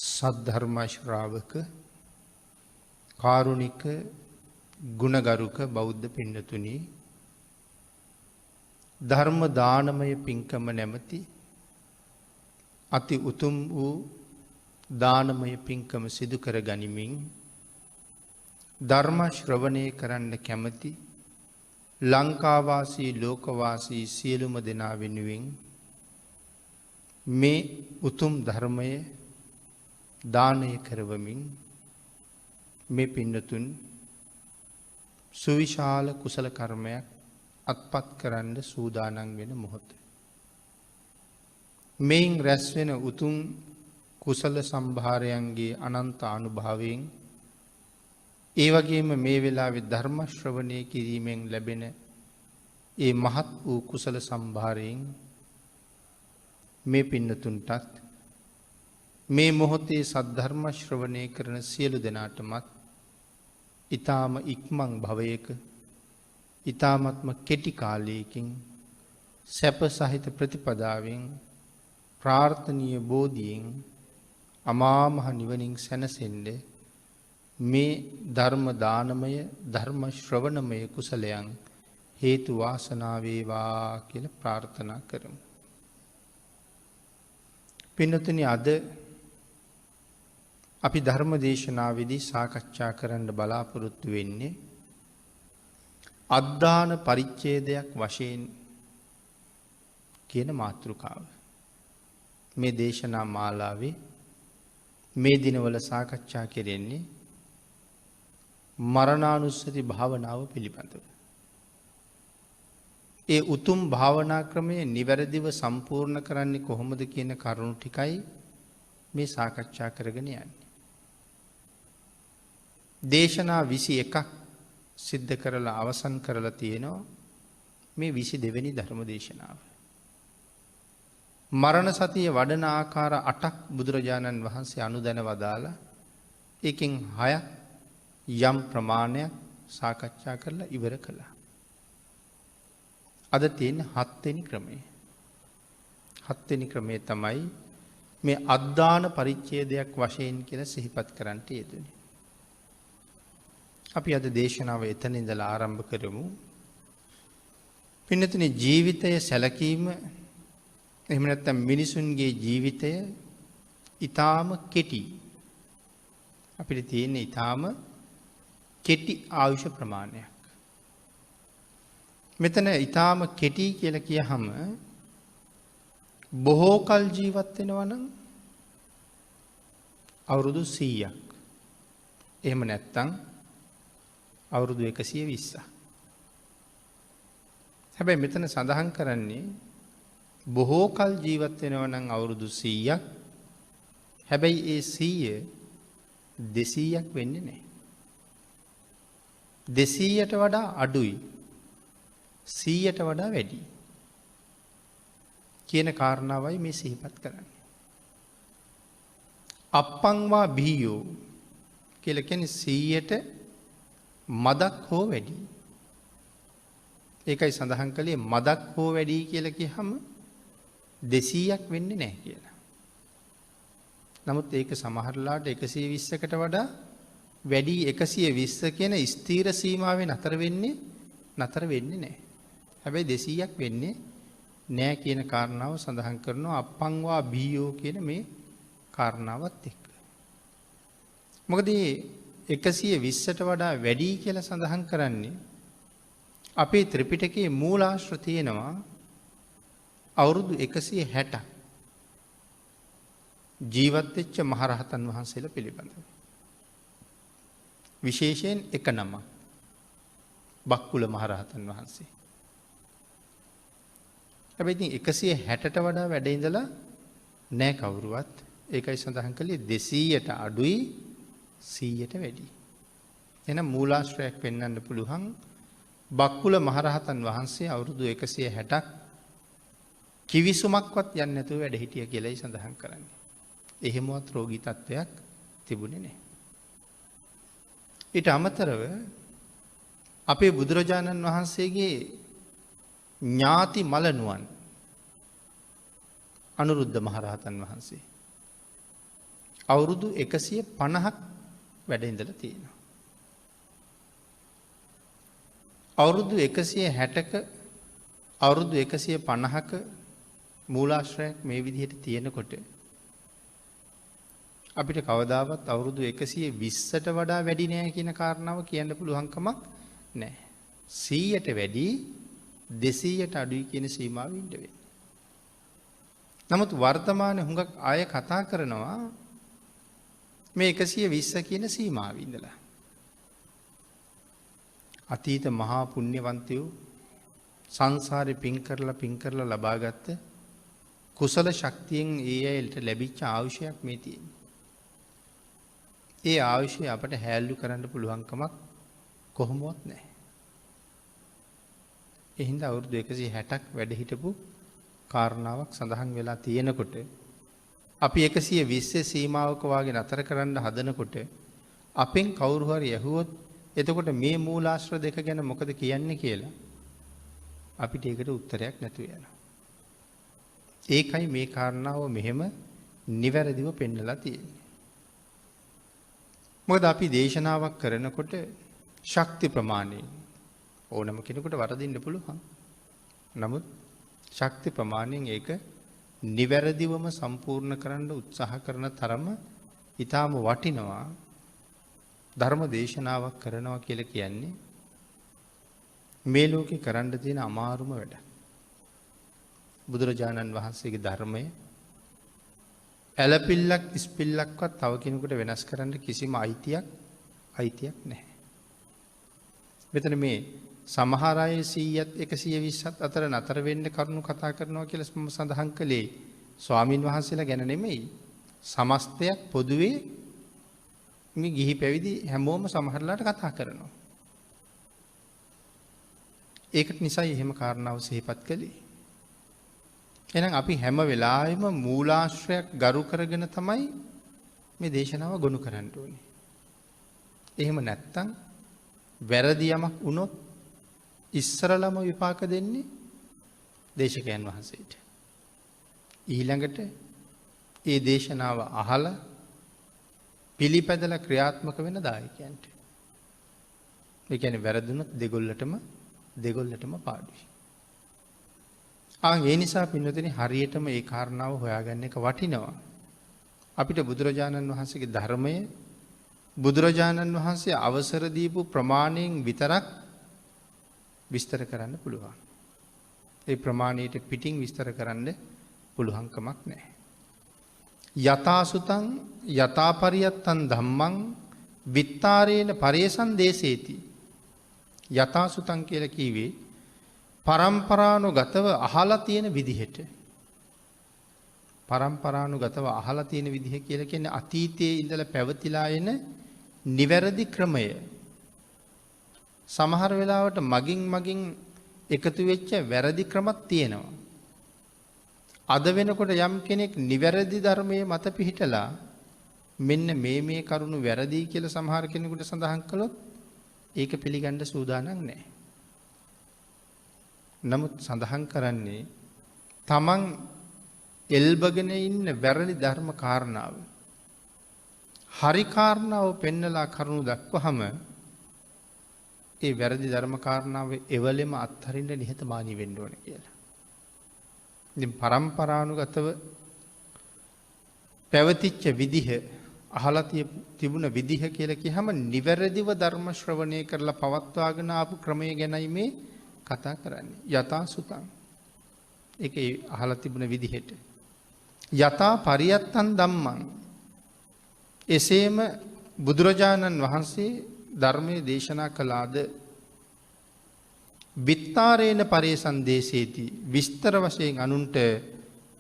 සද්ධර්ම ශ්‍රාවක කාරුණික ගුණගරුක බෞද්ධ පින්නතුනි ධර්ම දානමය පින්කම නැමැති අති උතුම් වූ දානමය පින්කම සිදු කර ගනිමින් ධර්ම ශ්‍රවණය කරන්න කැමැති ලංකාවාසී ලෝකවාසී සියලුම දෙනා වෙනුවෙන් මේ උතුම් ධර්මය දානය කරවමින් මේ පින්නතුන් සුවිශාල කුසල කර්මයක් අත්පත් කරන්න සූදානම් වෙන මොහොත. මෙයින් රැස්වෙන උතුම් කුසල සම්භාරයන්ගේ අනන්ත අනුභවයෙන් ඒ වගේම මේ වෙලාවේ ධර්ම ශ්‍රවණය කිරීමෙන් ලැබෙන ඒ මහත් වූ කුසල සම්භාරයෙන් මේ පින්නතුන්ටත් මේ මොහොතේ සද්ධර්ම ශ්‍රවණය කරන සියලු දෙනාටමත් ඊ타ම ඉක්මන් භවයක ඊ타මත්ම කෙටි කාලයකින් සැප සහිත ප්‍රතිපදාවෙන් ප්‍රාර්ථනීය බෝධියෙන් අමා මහ නිවනින් සැනසෙන්න මේ ධර්ම දානමය ධර්ම ශ්‍රවණමය කුසලයන් හේතු වාසනා වේවා කියලා ප්‍රාර්ථනා කරමු. පින්නතුනි අද අපි ධර්ම දේශනාවේදී සාකච්ඡා කරන්න බලාපොරොත්තු වෙන්නේ අද්දාන පරිච්ඡේදයක් වශයෙන් කියන මාතෘකාව. මේ දේශනා මාලාවේ මේ දිනවල සාකච්ඡා කෙරෙන්නේ මරණානුස්සති භාවනාව පිළිබඳව. ඒ උතුම් භාවනා ක්‍රමය නිවැරදිව සම්පූර්ණ කරන්නේ කොහොමද කියන කරුණු ටිකයි මේ සාකච්ඡා කරගෙන යන්නේ. දේශනා 21ක් සිද්ධ කරලා අවසන් කරලා තියෙනවා මේ 22 වෙනි ධර්ම දේශනාව. මරණ සතිය වඩන ආකාර 8ක් බුදුරජාණන් වහන්සේ අනුදැන වදාලා ඒකෙන් 6ක් යම් ප්‍රමාණයක් සාකච්ඡා කරලා ඉවර කළා. අද තියෙන 7 වෙනි ක්‍රමය. 7 වෙනි ක්‍රමය තමයි මේ අද්දාන පරිච්ඡේදයක් වශයෙන් කියලා සිහිපත් කරන්නට යෙදුනේ. අපි අද දේශනාව එතන ඉඳලා ආරම්භ කරමු. පින්නතුනි ජීවිතය සැලකීම එහෙම නැත්නම් මිනිසුන්ගේ ජීවිතය ඊටාම කෙටි. අපිට තියෙන ඊටාම කෙටි ආයුෂ ප්‍රමාණයක්. මෙතන ඊටාම කෙටි කියලා කියහම බොහෝ කල් ජීවත් වෙනවා නම් අවුරුදු 100ක්. එහෙම නැත්නම් අවුරුදු 120ක්. හැබැයි මෙතන සඳහන් කරන්නේ බොහෝ කල් ජීවත් වෙනවා නම් අවුරුදු 100ක්. හැබැයි ඒ 100 200ක් වෙන්නේ නැහැ. 200ට වඩා අඩුයි. 100ට වඩා වැඩි. කියන කාරණාවයි මේ සිහිපත් කරන්නේ. අප්පංවා බිහියෝ කියලා කියන්නේ 100ට මදක් හෝ වැඩි. ඒකයි සඳහන් කළේ මදක් හෝ වැඩි කියලා කියහම 200ක් වෙන්නේ නැහැ කියලා. නමුත් ඒක සමහරලාට 120කට වඩා වැඩි 120 කියන ස්ථීර සීමාවේ නතර වෙන්නේ නැහැ. හැබැයි 200ක් වෙන්නේ නැහැ කියන කාරණාව සඳහන් කරනවා අප්පංවා බිහියෝ කියන මේ කාරණාවත් එක්ක. මොකද 120ට වඩා වැඩි කියලා සඳහන් කරන්නේ අපේ ත්‍රිපිටකයේ මූලාශ්‍ර තියෙනවා අවුරුදු 160ක් ජීවත් වෙච්ච මහරහතන් වහන්සේලා පිළිබඳව. විශේෂයෙන් එක නමක් බක්කුල මහරහතන් වහන්සේ. හැබැයි ඉතින් 160ට වඩා වැඩ ඉඳලා නැහැ කවුරුවත්. ඒකයි සඳහන් කළේ 200ට අඩුයි 100ට වැඩි. එහෙනම් මූලාශ්‍රයක් පෙන්වන්න පුළුවන් බක්කුල මහරහතන් වහන්සේ අවුරුදු 160ක් කිවිසුමක්වත් යන්නේ නැතුව වැඩ හිටිය කියලායි සඳහන් කරන්නේ. එහෙමවත් රෝගී තත්වයක් තිබුණේ නැහැ. ඊට අමතරව අපේ බුදුරජාණන් වහන්සේගේ ඥාති මලනුවන් අනුරුද්ධ මහරහතන් වහන්සේ අවුරුදු 150ක් වැඩ ඉඳලා තියෙනවා. අවුරුදු 160ක අවුරුදු 150ක මූලාශ්‍රයක් මේ විදිහට තියෙනකොට අපිට කවදාවත් අවුරුදු 120ට වඩා වැඩි නෑ කියන කාරණාව කියන්න පුළුවන් කමක් නෑ. 100ට වැඩි 200ට අඩුයි කියන සීමාවෙ ඉන්න වෙන්නේ. නමුත් වර්තමානයේ හුඟක් අය කතා කරනවා මේ 120 කියන සීමාවෙ ඉඳලා. අතීත මහා පුණ්‍යවන්තයෝ සංසාරේ පින් කරලා ලබාගත්ත කුසල ශක්තියෙන් ඒ අයට ලැබිච්ච ආයුෂයක් මේ තියෙන්නේ. ඒ ආයුෂය අපට හැල්ලු කරන්න පුළුවන් කමක් කොහොමවත් නැහැ. ඒ හින්දා අවුරුදු 160ක් වැඩ හිටපු කාරණාවක් සඳහන් වෙලා තියෙනකොට අපි 120 සීමාවක වාගේ නතර කරන්න හදනකොට අපෙන් කවුරු හරි ඇහුවොත් එතකොට මේ මූලාශ්‍ර දෙක ගැන මොකද කියන්නේ කියලා අපිට ඒකට උත්තරයක් නැතුව යනවා. ඒකයි මේ කාරණාව මෙහෙම නිවැරදිව පෙන්නලා තියෙන්නේ. මොකද අපි දේශනාවක් කරනකොට ශක්ති ප්‍රමාණය ඕනම කෙනෙකුට වරදින්න පුළුවන්. නමුත් ශක්ති ප්‍රමාණයෙන් ඒක නිවැරදිවම සම්පූර්ණ කරන්න උත්සාහ කරන තරම ඊටාම වටිනවා. ධර්ම දේශනාවක් කරනවා කියලා කියන්නේ මේ ලෝකේ කරන්න තියෙන අමාරුම වැඩ. බුදුරජාණන් වහන්සේගේ ධර්මය ඇලපිල්ලක් ඉස්පිල්ලක්වත් තව කෙනෙකුට වෙනස් කරන්න කිසිම අයිතියක් නැහැ. මෙතන මේ සමහර අය 100ත් 120ත් අතර නතර වෙන්න කරුණු කතා කරනවා කියලා මම සඳහන් කළේ ස්වාමින් වහන්සේලා ගැන නෙමෙයි. සමස්තයක් පොදුවේ මේ ගිහි පැවිදි හැමෝම සමහරලාට කතා කරනවා. ඒකට නිසා එහෙම කාරණාව සිහිපත් කළේ. එහෙනම් අපි හැම වෙලාවෙම මූලාශ්‍රයක් ගරු කරගෙන තමයි මේ දේශනාව ගොනු කරන්න ඕනේ. එහෙම නැත්තම් වැරදි යමක් වුණොත් ඉස්සරළම විපාක දෙන්නේ දේශකයන් වහන්සේට. ඊළඟට ඒ දේශනාව අහලා පිළිපැදලා ක්‍රියාත්මක වෙන දායකයන්ට. ඒ කියන්නේ වැරදුනොත් දෙගොල්ලටම පාඩුයි. ඒ නිසා පින්වතුනි හරියටම ඒ කාරණාව හොයාගන්න එක වටිනවා. අපිට බුදුරජාණන් වහන්සේගේ ධර්මය බුදුරජාණන් වහන්සේ අවසර දීපු ප්‍රමාණයෙන් විතරක් විස්තර කරන්න පුළුවන්. ඒ ප්‍රමාණයට පිටින් විස්තර කරන්න පුළුවන් කමක් නැහැ. යතාසුතං යතාපරියත්තං ධම්මං විත්තාරේන පරේසං දේශේති. යතාසුතං කියලා කිව්වේ පරම්පරානුගතව අහලා තියෙන විදිහට. පරම්පරානුගතව අහලා තියෙන විදිහ කියලා කියන්නේ අතීතයේ ඉඳලා පැවතිලා එන නිවැරදි ක්‍රමය. සමහර වෙලාවට මගින් එකතු වෙච්ච වැරදි ක්‍රමත් තියෙනවා. අද වෙනකොට යම් කෙනෙක් නිවැරදි ධර්මයේ මත පිහිටලා මෙන්න මේ කරුණු වැරදි කියලා සමහර කෙනෙකුට සඳහන් කළොත් ඒක පිළිගන්න සූදානම් නැහැ. නමුත් සඳහන් කරන්නේ තමන් එල්බගෙන ඉන්න වැරදි ධර්ම කාරණාව හරි කාරණාව පෙන්නලා කරුණු දක්වහම ඒ වැරදි ධර්ම කාරණාව එවලෙම අත්හරින්න නිහතමානී වෙන්න ඕන කියලා. ඉතින් පරම්පරානුගතව පැවතිච්ච විදිහ අහලා තිබුණ විදිහ කියලා කියහම නිවැරදිව ධර්ම ශ්‍රවණය කරලා පවත්වාගෙන ආපු ක්‍රමය ගැනයි මේ කතා කරන්නේ. යතා සුතං. ඒකේ අහලා තිබුණ විදිහට. යතා පරියත්තං ධම්මං. එසේම බුදුරජාණන් වහන්සේ ධර්මයේ දේශනා කළාද විත්තාරේන පරේසං දේශේති. විස්තර වශයෙන් අනුන්ට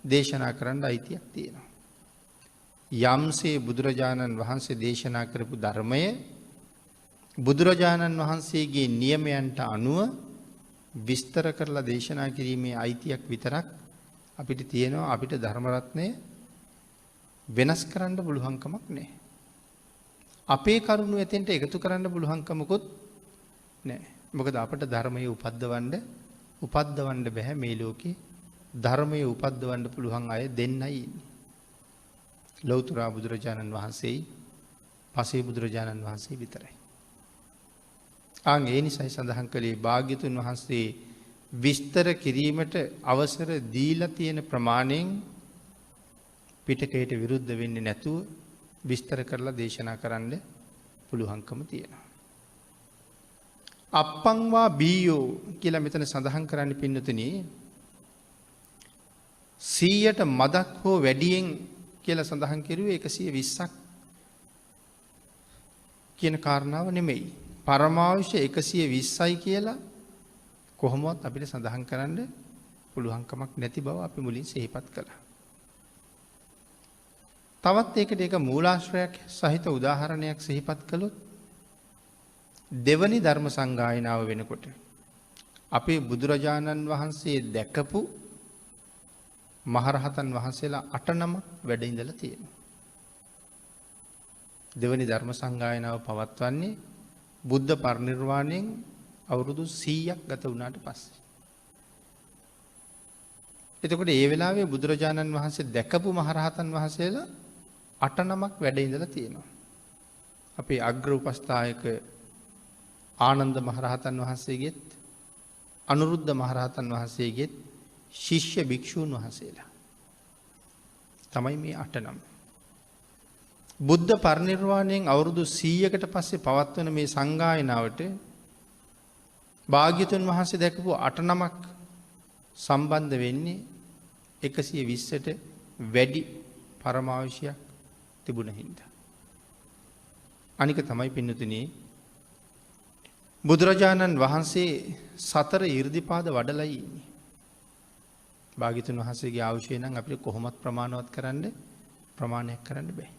දේශනා කරන්න අයිතියක් තියෙනවා. යම්සේ බුදුරජාණන් වහන්සේ දේශනා කරපු ධර්මය බුදුරජාණන් වහන්සේගේ නියමයන්ට අනුව විස්තර කරලා දේශනා කිරීමේ අයිතියක් විතරක් අපිට තියෙනවා. අපිට ධර්ම රත්නය වෙනස් කරන්න පුළුවන්කමක් නැහැ. අපේ කරුණු එතෙන්ට එකතු කරන්න පුළුවන්කමකුත් නැහැ. මොකද අපට ධර්මයේ උපද්දවන්න බෑ මේ ලෝකේ. ධර්මයේ උපද්දවන්න පුළුවන් අය දෙන්නයි ඉන්නේ. ලෞතුරා බුදුරජාණන් වහන්සේ පසේ බුදුරජාණන් වහන්සේ විතරයි. ආන් ඒ නිසයි සඳහන් කළේ භාග්‍යතුන් වහන්සේ විස්තර කිරීමට අවසර දීලා තියෙන ප්‍රමාණයෙන් පිටකයට විරුද්ධ වෙන්නේ නැතුව විස්තර කරලා දේශනා කරන්න පුළුවන්කම තියෙනවා. අප්පංවා බීයෝ කියලා මෙතන සඳහන් කරන්න පින්නතුනි 100ට මදක් හෝ වැඩියෙන් කියලා සඳහන් කෙරුවේ 120ක් කියන කාරණාව නෙමෙයි. පරමාවශ්‍ය 120යි කියලා කොහොමවත් අපිට සඳහන් කරන්න පුළුවන්කමක් නැති බව අපි මුලින් සිහිපත් කළා. තවත් ඒකට ඒක මූලාශ්‍රයක් සහිත උදාහරණයක් සිහිපත් කළොත් දෙවනි ධර්ම සංගායනාව වෙනකොට අපේ බුදුරජාණන් වහන්සේ දැකපු මහරහතන් වහන්සේලා 8 නමක් වැඩ ඉඳලා තියෙනවා. දෙවනි ධර්ම සංගායනාව පවත්වන්නේ බුද්ධ පරිනිර්වාණයෙන් අවුරුදු 100ක් ගත වුණාට පස්සේ. එතකොට ඒ වෙලාවේ බුදුරජාණන් වහන්සේ දැකපු මහරහතන් වහන්සේලා 8 නමක් වැඩ ඉඳලා තියෙනවා. අපේ අග්‍ර උපස්ථායක ආනන්ද මහරහතන් වහන්සේගෙත් අනුරුද්ධ මහරහතන් වහන්සේගෙත් ශිෂ්‍ය භික්ෂූන් වහන්සේලා තමයි මේ 8 නම. බුද්ධ පරිනිර්වාණයෙන් අවුරුදු 100කට පස්සේ පවත්වන මේ සංගායනාවට භාග්‍යතුන් වහන්සේ දැකපු 8 නමක් සම්බන්ධ වෙන්නේ 120ට වැඩි පරමාවශ්‍යයක් තිබුණ හින්දා. අනික තමයි පින්නතුනි බුදුරජාණන් වහන්සේ 4 이르දිපාද වඩලයි ඉන්නේ. භාග්‍යතුන් වහන්සේගේ ආයුෂය නම් අපිට කොහොමත් ප්‍රමාණවත් කරන්න ප්‍රමාණයක් කරන්න බෑ.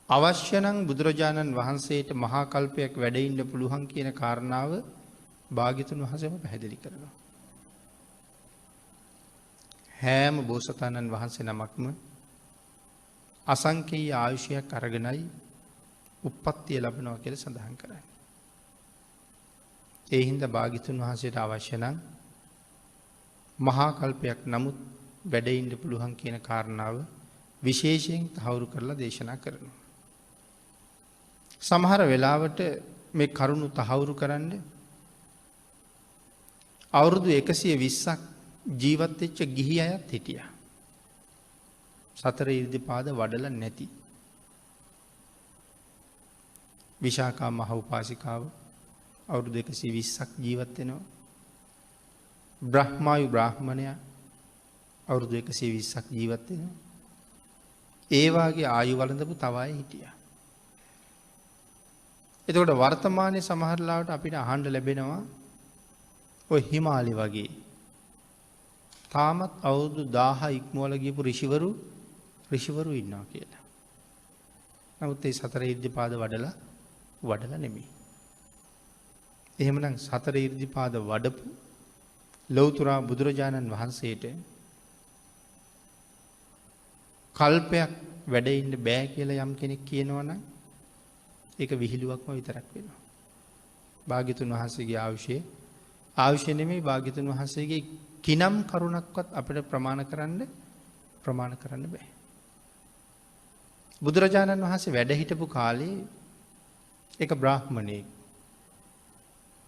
අවශ්‍ය නම් බුදුරජාණන් වහන්සේට මහා කල්පයක් වැඩ ඉන්න පුළුවන් කියන කාරණාව භාග්‍යතුන් වහන්සේම පැහැදිලි කරනවා. හැම බෝසතාණන් වහන්සේ නමක්ම අසංකේය ආයුෂයක් අරගෙනයි උප්පත්තිය ලැබෙනවා කියලා සඳහන් කරන්නේ. ඒ හින්දා භාග්‍යතුන් වහන්සේට අවශ්‍ය නම් මහා කල්පයක් නමුත් වැඩ ඉන්න පුළුවන් කියන කාරණාව විශේෂයෙන් තහවුරු කරලා දේශනා කරනවා. සමහර වෙලාවට මේ කරුණු තහවුරු කරන්න අවුරුදු 120ක් ජීවත් වෙච්ච ගිහි අයත් හිටියා. 4 이르දිපාද වඩලා නැති. විශාකා මහ උපාසිකාව අවුරුදු 120ක් ජීවත් වෙනවා. බ්‍රහ්මායු බ්‍රාහ්මණයා අවුරුදු 120ක් ජීවත් වෙනවා. ඒ වාගේ ආයු වළඳපු තව අය හිටියා. එතකොට වර්තමානයේ සමහර ලාවට අපිට අහන්න ලැබෙනවා ඔය හිමාලි වගේ තාමත් අවුරුදු 1000 ඉක්මවල ගියපු ඍෂිවරු ඉන්නවා කියලා. නමුත් ඒ 4 이르දිපාද වඩලා නෙමෙයි. එහෙමනම් 4 이르දිපාද වඩපු ලෞතුරා බුදුරජාණන් වහන්සේට කල්පයක් වැඩ ඉන්න බෑ කියලා යම් කෙනෙක් කියනවනම් ඒක විහිළුවක්ම විතරක් වෙනවා. භාග්‍යතුන් වහන්සේගේ ආයුෂය නෙමෙයි භාග්‍යතුන් වහන්සේගේ කිනම් කරුණක්වත් අපිට ප්‍රමාණ කරන්න බෑ. බුදුරජාණන් වහන්සේ වැඩ හිටපු කාලේ එක බ්‍රාහ්මණයෙක්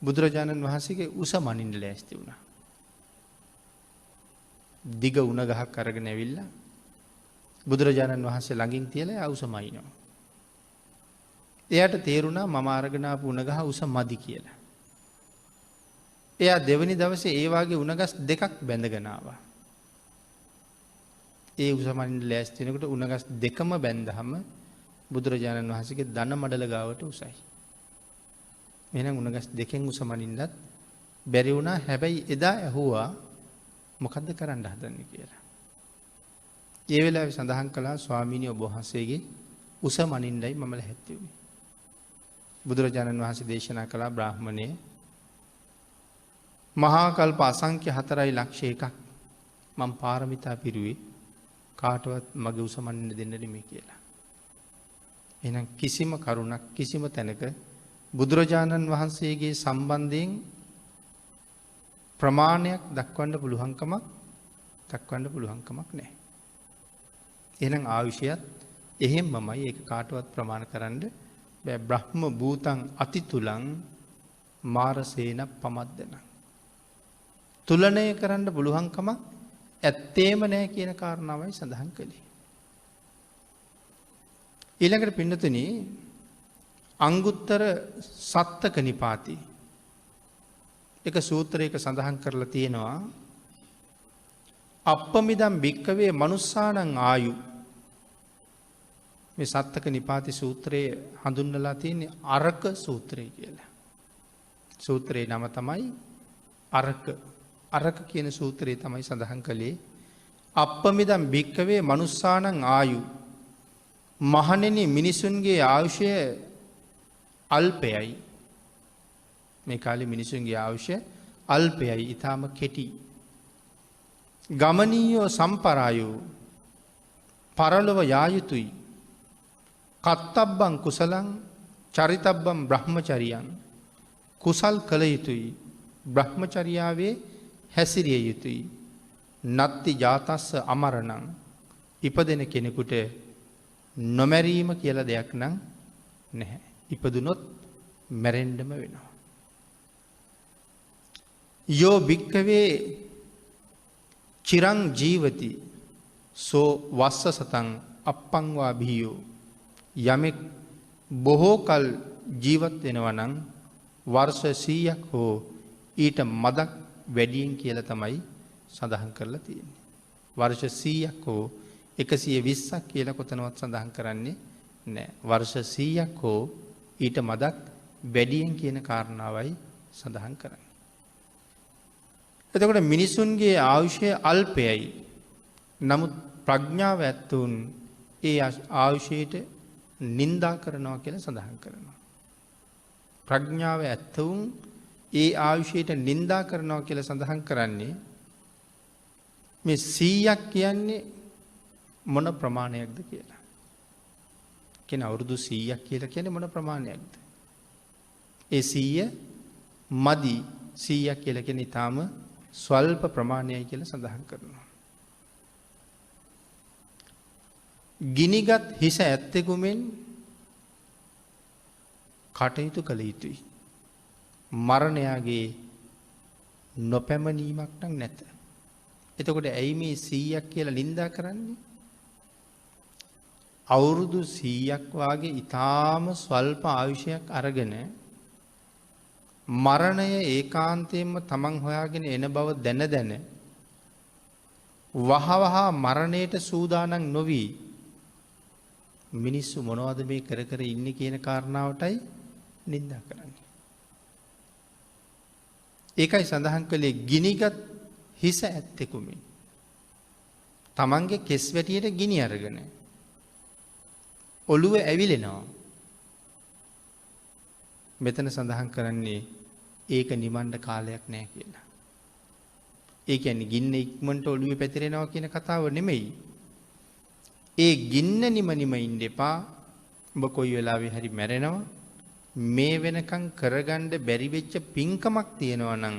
බුදුරජාණන් වහන්සේගේ උස මනින්න ලෑස්ති වුණා. දිග උණ ගහක් අරගෙන ඇවිල්ලා බුදුරජාණන් වහන්සේ ළඟින් තියලා ආ උස මයින්නවා. එයාට තේරුණා මම අරගෙන ආපු උණ ගහ උස මදි කියලා. එයා දෙවනි දවසේ ඒ වාගේ උණ ගස් දෙකක් බැඳගෙන ආවා. ඒ උස මනින්න ලෑස්ති වෙනකොට උණ ගස් දෙකම බැඳහම බුදුරජාණන් වහන්සේගේ දන මඩල ගාවට උසයි. එහෙනම් උණ ගස් දෙකෙන් උස මනින්නත් බැරි වුණා. හැබැයි එදා ඇහුවා මොකද්ද කරන්න හදන්නේ කියලා. ඒ වෙලාවේ සඳහන් කළා ස්වාමීනි ඔබ වහන්සේගේ උස මනින්නයි මම ලැහැත්ති වුනේ. බුදුරජාණන් වහන්සේ දේශනා කළා බ්‍රාහ්මණය මහා කල්ප අසංඛ්‍ය 4,00,000ක් මම පාරමිතා පිරුවේ කාටවත් මගේ උස මනින්න දෙන්න නෙමෙයි කියලා. එහෙනම් කිසිම කරුණක් කිසිම තැනක බුදුරජාණන් වහන්සේගේ සම්බන්ධයෙන් ප්‍රමාණයක් දක්වන්න පුළුවන්කමක් නැහැ. එහෙනම් ආයුෂයත් එහෙම්මමයි. ඒක කාටවත් ප්‍රමාණ කරන්න බෑ. බ්‍රහ්ම භූතං අතිතුලං මාරසේන පමද්දන. තුලනය කරන්න පුළුවන්කමක් ඇත්තේම නෑ කියන කාරණාවයි සඳහන් කළේ. ඊළඟට පින්නතුනි අංගුත්තර සත්තක නිපාති එක සූත්‍රයක සඳහන් කරලා තියෙනවා අප්පමිදම් භික්කවේ මනුස්සානං ආයු. මේ සත්තක නිපාති සූත්‍රයේ හඳුන්වලා තියෙන්නේ අරක සූත්‍රය කියලා. සූත්‍රයේ නම තමයි අරක. අරක කියන සූත්‍රයේ තමයි සඳහන් කළේ අප්පමිදම් භික්කවේ මනුස්සානං ආයු. මහණෙනි මිනිසුන්ගේ ආයුෂය අල්පයයි. මේ කාලේ මිනිසුන්ගේ ආයුෂය අල්පයයි, ඊටාම කෙටි. ගමනීයෝ සම්පරායෝ පරලොව යා යුතුයි. කත්තබ්බං කුසලං චරිතබ්බං බ්‍රහ්මචරියං. කුසල් කළ යුතුයි, බ්‍රහ්මචර්යාවේ හැසිරිය යුතුයි. නත්ති ජාතස්ස අමරණං. ඉපදෙන කෙනෙකුට නොමැරීම කියලා දෙයක් නම් නැහැ. ඉපදුනොත් මැරෙන්නම වෙනවා. යෝ භික්කවේ චිරං ජීවති සෝ වස්ස සතං අප්පංවා බිහියෝ. යමෙක් බොහෝ කල් ජීවත් වෙනවා නම් වර්ෂ 100ක් හෝ ඊට මදක් වැඩියෙන් කියලා තමයි සඳහන් කරලා තියෙන්නේ. වර්ෂ 100ක් හෝ 120ක් කියලා කොතනවත් සඳහන් කරන්නේ නැහැ. වර්ෂ 100ක් හෝ ඊට මදක් වැඩියෙන් කියන කාරණාවයි සඳහන් කරන්නේ. එතකොට මිනිසුන්ගේ ආයුෂය අල්පයයි. නමුත් ප්‍රඥාව ඇත්තවුන් ඒ ආයුෂයට නින්දා කරනවා කියලා සඳහන් කරනවා. ප්‍රඥාව ඇත්තවුන් ඒ ආයුෂයට නින්දා කරනවා කියලා සඳහන් කරන්නේ මේ 100ක් කියන්නේ මොන ප්‍රමාණයක්ද කියලා. කියන අවුරුදු 100ක් කියලා කියන්නේ මොන ප්‍රමාණයක්ද? ඒ 100 මදි. 100ක් කියලා කියන්නේ ඊටාම ස්වල්ප ප්‍රමාණයයි කියලා සඳහන් කරනවා. ගිනිගත් හිස ඇත්තෙකුමෙන් කටයුතු කළ යුතුයි. මරණයාගේ නොපැමනීමක් නම් නැත. එතකොට ඇයි මේ 100ක් කියලා නින්දා කරන්නේ? අවුරුදු 100ක් වාගේ ඊටාම ස්වල්ප ආයුෂයක් අරගෙන මරණය ඒකාන්තයෙන්ම තමන් හොයාගෙන එන බව දැන දැන වහවහා මරණයට සූදානම් නොවී මිනිස්සු මොනවද මේ කර කර ඉන්නේ කියන කාරණාවටයි නින්දා කරන්නේ. ඒකයි සඳහන් කළේ ගිනිගත් හිස ඇත්තෙකුමෙන්. තමන්ගේ කෙස් වැටියට ගිනි අරගෙන ඔළුව ඇවිලෙනවා. මෙතන සඳහන් කරන්නේ ඒක නිමණ්ඩ කාලයක් නෑ කියලා. ඒ කියන්නේ ගින්න ඉක්මනට ඔළුවේ පැතිරෙනවා කියන කතාව නෙමෙයි. ඒ ගින්න නිම ඉන්න එපා. ඔබ කොයි වෙලාවෙ හරි මැරෙනවා. මේ වෙනකන් කරගන්න බැරි වෙච්ච පින්කමක් තියෙනවා නම්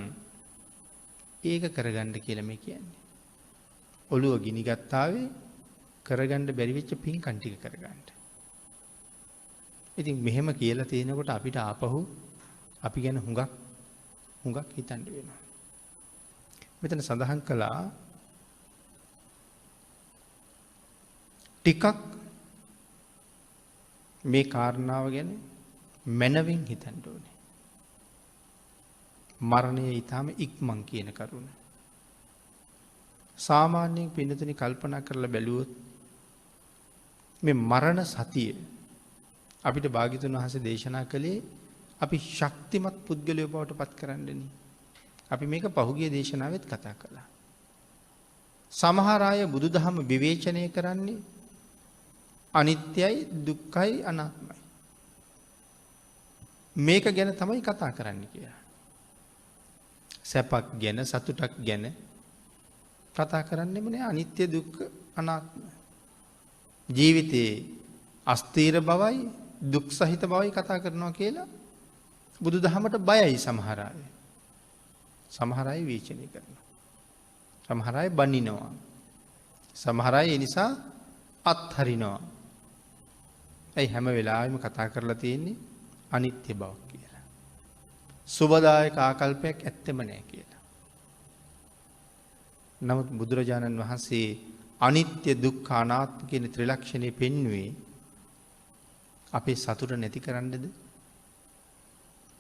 ඒක කරගන්න කියලා මේ කියන්නේ. ඔළුව ගිනි ගත්තාවේ කරගන්න බැරි වෙච්ච පින්කම් ටික කරගන්න. ඉතින් මෙහෙම කියලා තියෙනකොට අපිට ආපහු අපි ගැන හුඟක් හිතන්න වෙනවා. මෙතන සඳහන් කළා ටිකක් මේ කාරණාව ගැන මනවින් හිතන්න ඕනේ. මරණය ඊටාම ඉක්මන් කියන කරුණ. සාමාන්‍යයෙන් පින්නතුනි කල්පනා කරලා බැලුවොත් මේ මරණ සතිය අපිට භාග්‍යතුන් වහන්සේ දේශනා කළේ අපි ශක්තිමත් පුද්ගලයෝ බවට පත් කරන්නනේ. අපි මේක පහුගිය දේශනාවෙත් කතා කළා. සමහර අය බුදුදහම විවේචනය කරන්නේ අනිත්‍යයි, දුක්ඛයි, අනාත්මයි. මේක ගැන තමයි කතා කරන්න කියලා. සැපක් ගැන, සතුටක් ගැන කතා කරන්නෙම නෑ. අනිත්‍ය, දුක්ඛ, අනාත්ම. ජීවිතේ අස්තීර බවයි, දුක් සහිත බවයි කතා කරනවා කියලා බුදුදහමට බයයි සමහර අය. සමහර අය විචනය කරනවා. සමහර අය බනිනවා. සමහර අය ඒ නිසා අත්හරිනවා. ඇයි හැම වෙලාවෙම කතා කරලා තියෙන්නේ අනිත්‍ය බවක් කියලා. සුබදායක ආකල්පයක් ඇත්තෙම නෑ කියලා. නමුත් බුදුරජාණන් වහන්සේ අනිත්‍ය දුක්ඛ අනාත්ම කියන ත්‍රිලක්ෂණය පෙන්වුවේ අපේ සතුට නැති කරන්නද?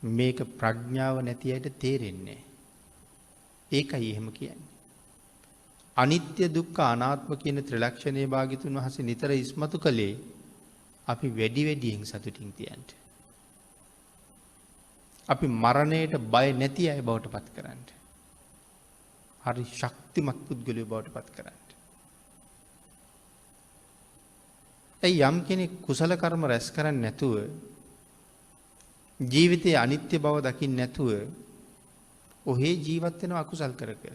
මේක ප්‍රඥාව නැති අයට තේරෙන්නේ. ඒකයි එහෙම කියන්නේ. අනිත්‍ය දුක්ඛ අනාත්ම කියන ත්‍රිලක්ෂණයේ භාග්‍යතුන් වහන්සේ නිතර ඉස්මතු කළේ අපි වැඩි වැඩියෙන් සතුටින් තියන්න. අපි මරණයට බය නැති අය බවට පත් කරන්න. හරි ශක්තිමත් පුද්ගලයෝ බවට පත් කරන්න. ඒ යම් කෙනෙක් කුසල කර්ම රැස් කරන්නේ නැතුව ජීවිතයේ අනිත්‍ය බව දකින්න නැතුව ඔහේ ජීවත් වෙන අකුසල් කර කර.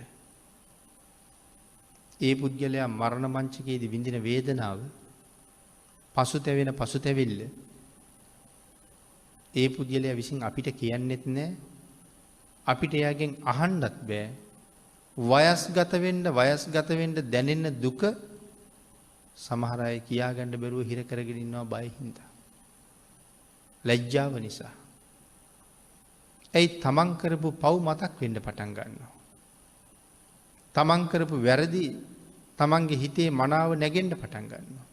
ඒ පුද්ගලයා මරණ මංචකයේදී විඳින වේදනාව පසුතැවෙන පසුතැවිල්ල ඒ පුද්ගලයා විසින් අපිට කියන්නෙත් නෑ. අපිට එයාගෙන් අහන්නත් බෑ. වයස්ගත වෙන්න දැනෙන දුක සමහර අය කියාගන්න බැරුව හිර කරගෙන ඉන්නවා බය හින්දා. ලැජ්ජාව නිසා. ඇයි තමන් කරපු පව් මතක් වෙන්න පටන් ගන්නවා. තමන් කරපු වැරදි තමන්ගේ හිතේ මනාව නැගෙන්න පටන් ගන්නවා.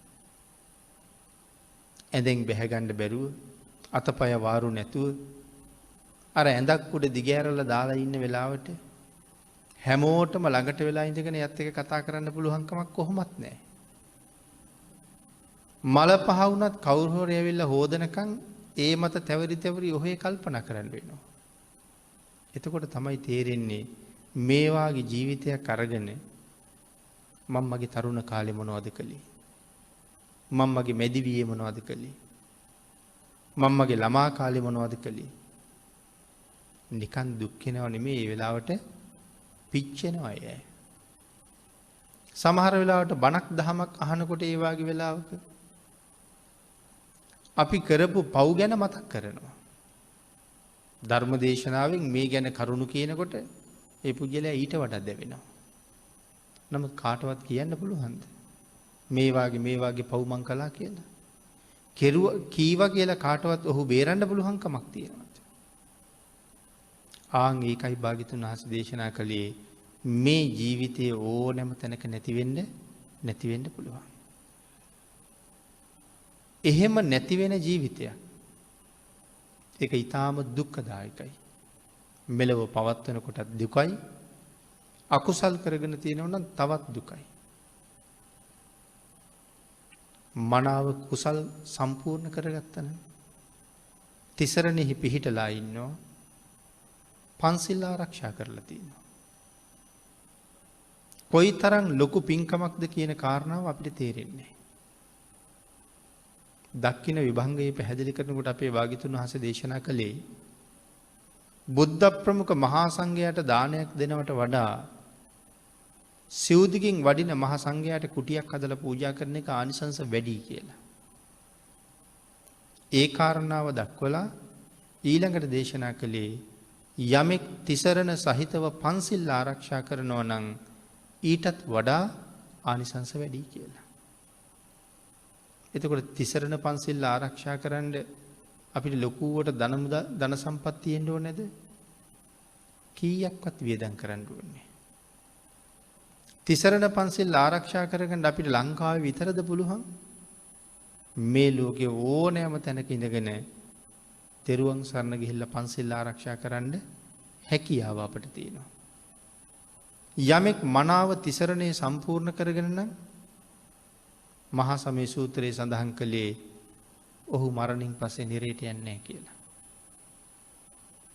ඇඳෙන් බැහැගන්න බැරුව අතපය වාරු නැතුව අර ඇඳක් උඩ දිගෑරලා දාලා ඉන්න වෙලාවට හැමෝටම ළඟට වෙලා ඉඳගෙන යත් එක කතා කරන්න පුළුවන්කමක් කොහොමත් නැහැ. මල පහ වුණත් කවුරු හරි ඇවිල්ලා හොදනකම් ඒ මත තැවරි ඔහේ කල්පනා කරන්න වෙනවා. එතකොට තමයි තේරෙන්නේ මේ වාගේ ජීවිතයක් අරගෙන මම මගේ තරුණ කාලේ මොනවද කළේ? මම මගේ මැදිවියේ මොනවද කළේ? මම මගේ ළමා කාලේ මොනවද කළේ? නිකන් දුක් වෙනව නෙමෙයි ඒ වෙලාවට පිච්චෙනවා අය. සමහර වෙලාවට බණක් දහමක් අහනකොට ඒ වාගේ වෙලාවක අපි කරපු පව් ගැන මතක් කරනවා. ධර්ම දේශනාවෙන් මේ ගැන කරුණු කියනකොට ඒ පුද්ගලයා ඊට වඩා දැවෙනවා. නමුත් කාටවත් කියන්න පුළුවන්ද? මේ වාගේ පව් මං කළා කියලා. කීවා කියලා කාටවත් ඔහු බේරන්න පුළුවන් කමක් තියෙනවද? ආන් ඒකයි භාග්‍යතුන් වහන්සේ දේශනා කළේ මේ ජීවිතයේ ඕනෑම තැනක නැති වෙන්න පුළුවන්. එහෙම නැති වෙන ජීවිතයක්. ඒක ඊටාම දුක්ඛදායකයි. මෙලව පවත්වන කොටත් දුකයි. අකුසල් කරගෙන තියෙනවා නම් තවත් දුකයි. මනාව කුසල් සම්පූර්ණ කරගත්තන තිසරණෙහි පිහිටලා ඉන්නවා. පන්සිල් ආරක්ෂා කරලා තියෙනවා. කොයි තරම් ලොකු පින්කමක්ද කියන කාරණාව අපිට තේරෙන්නේ. දක්ඛින විභංගයේ පැහැදිලි කරනකොට අපේ භාග්‍යතුන් වහන්සේ දේශනා කළේ බුද්ධ ප්‍රමුඛ මහා සංඝයාට දානයක් දෙනවට වඩා සිවුදිකින් වඩින මහා සංඝයාට කුටියක් හදලා පූජා කරන එක ආනිසංස වැඩි කියලා. ඒ කාරණාව දක්වලා ඊළඟට දේශනා කළේ යමෙක් තිසරණ සහිතව පන්සිල් ආරක්ෂා කරනවා නම් ඊටත් වඩා ආනිසංස වැඩි කියලා. එතකොට තිසරණ පන්සිල් ආරක්ෂා කරන්න අපිට ලොකුවට ධන සම්පත් තියෙන්න ඕනේද? කීයක්වත් වියදම් කරන්න ඕනේ. තිසරණ පන්සිල් ආරක්ෂා කරගන්න අපිට ලංකාවේ විතරද පුළුවන්? මේ ලෝකේ ඕනෑම තැනක ඉඳගෙන තෙරුවන් සරණ ගිහිල්ලා පන්සිල් ආරක්ෂා කරන්න හැකියාව අපිට තියෙනවා. යමෙක් මනාව තිසරණේ සම්පූර්ණ කරගෙන නම් මහා සමය සූත්‍රයේ සඳහන් කළේ ඔහු මරණින් පස්සේ නිරේට යන්නේ නැහැ කියලා.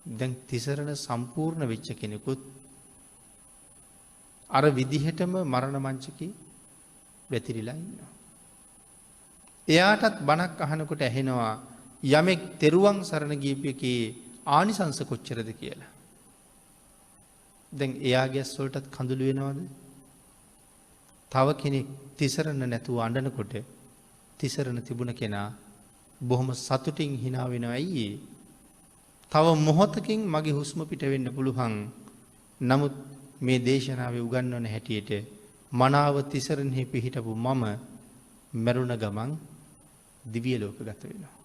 දැන් තිසරණ සම්පූර්ණ වෙච්ච කෙනෙකුත් අර විදිහටම මරණ මංචකේ වැතිරිලා ඉන්නවා. එයාටත් බණක් අහනකොට ඇහෙනවා යමෙක් තෙරුවන් සරණ ගියපු එකේ ආනිසංස කොච්චරද කියලා. දැන් එයාගේ ඇස් වලටත් කඳුළු වෙනවද? තව කෙනෙක් තිසරණ නැතුව අඬනකොට තිසරණ තිබුණ කෙනා බොහොම සතුටින් hina වෙනවා. අයියේ තව මොහොතකින් මගේ හුස්ම පිට වෙන්න පුළුවන්. නමුත් මේ දේශනාවේ උගන්වන හැටියට මනාව තිසරණෙහි පිහිටපු මම මැරුණ ගමන් දිවිය ලෝක ගත වෙනවා.